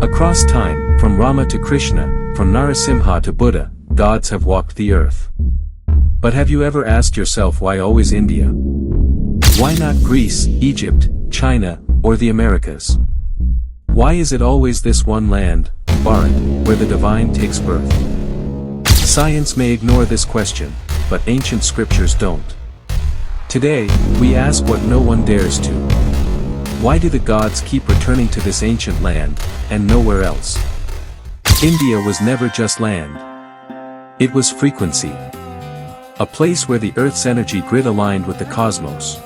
Across time, from Rama to Krishna, from Narasimha to Buddha, gods have walked the earth. But have you ever asked yourself why always India? Why not Greece, Egypt, China, or the Americas? Why is it always this one land, Bharat, where the divine takes birth? Science may ignore this question, but ancient scriptures don't. Today, we ask what no one dares to. Why do the gods keep returning to this ancient land, and nowhere else? India was never just land. It was frequency. A place where the Earth's energy grid aligned with the cosmos.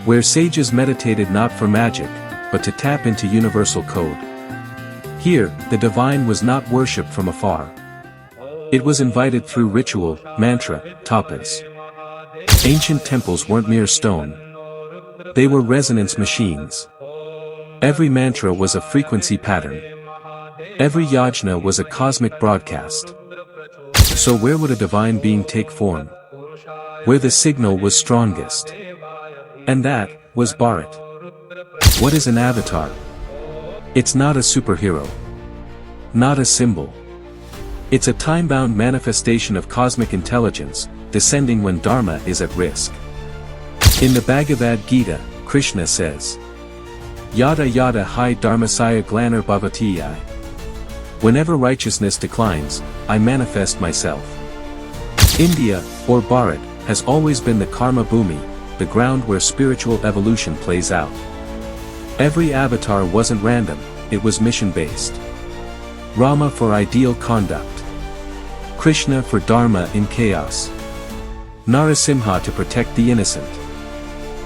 Where sages meditated not for magic, but to tap into universal code. Here, the divine was not worshipped from afar. It was invited through ritual, mantra, tapas. Ancient temples weren't mere stone. They were resonance machines. Every mantra was a frequency pattern. Every yajna was a cosmic broadcast. So where would a divine being take form? Where the signal was strongest. And that was Bharat. What is an avatar? It's not a superhero. Not a symbol. It's a time-bound manifestation of cosmic intelligence, descending when Dharma is at risk. In the Bhagavad Gita, Krishna says, Yada yada hi dharmasaya glanar bhavatiyai. Whenever righteousness declines, I manifest myself. India, or Bharat, has always been the karma bhumi, the ground where spiritual evolution plays out. Every avatar wasn't random, it was mission-based. Rama for ideal conduct. Krishna for dharma in chaos. Narasimha to protect the innocent.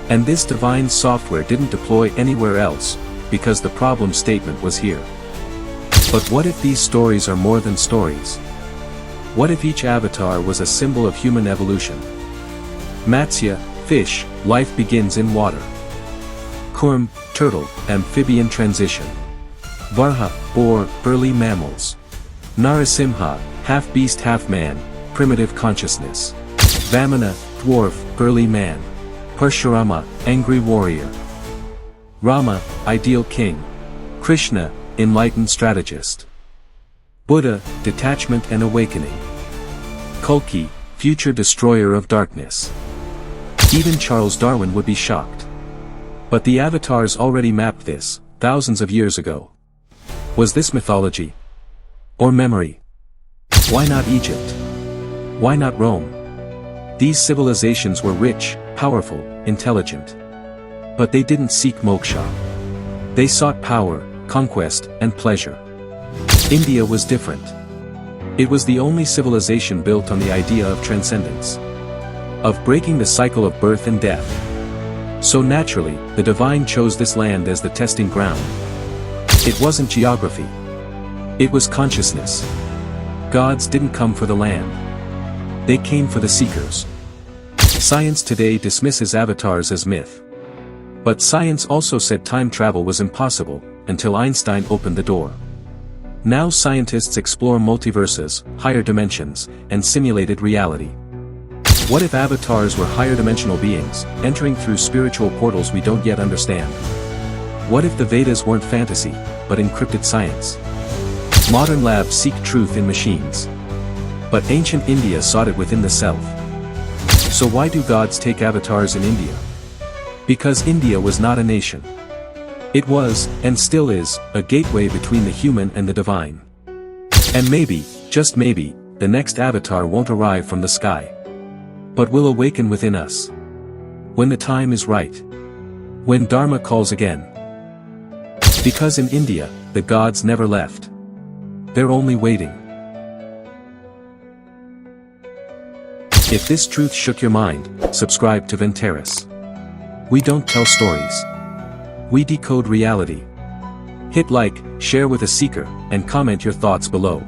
And this divine software didn't deploy anywhere else, because the problem statement was here. But what if these stories are more than stories? What if each avatar was a symbol of human evolution? Matsya, fish, life begins in water. Kurm, turtle, amphibian transition. Varha, boar, early mammals. Narasimha, half-beast half-man, primitive consciousness. Vamana, dwarf, early man. Parshurama, angry warrior. Rama, ideal king. Krishna, enlightened strategist. Buddha, detachment and awakening. Kalki, future destroyer of darkness. Even Charles Darwin would be shocked. But the avatars already mapped this, thousands of years ago. Was this mythology? Or memory? Why not Egypt? Why not Rome? These civilizations were rich, powerful, intelligent. But they didn't seek moksha. They sought power, conquest, and pleasure. India was different. It was the only civilization built on the idea of transcendence. Of breaking the cycle of birth and death. So naturally, the divine chose this land as the testing ground. It wasn't geography. It was consciousness. Gods didn't come for the land. They came for the seekers. Science today dismisses avatars as myth. But science also said time travel was impossible, until Einstein opened the door. Now scientists explore multiverses, higher dimensions, and simulated reality. What if avatars were higher dimensional beings, entering through spiritual portals we don't yet understand? What if the Vedas weren't fantasy, but encrypted science? Modern labs seek truth in machines. But ancient India sought it within the self. So why do gods take avatars in India? Because India was not a nation. It was, and still is, a gateway between the human and the divine. And maybe, just maybe, the next avatar won't arrive from the sky. But will awaken within us. When the time is right. When Dharma calls again. Because in India, the gods never left. They're only waiting. If this truth shook your mind, subscribe to Ventarus. We don't tell stories. We decode reality. Hit like, share with a seeker, and comment your thoughts below.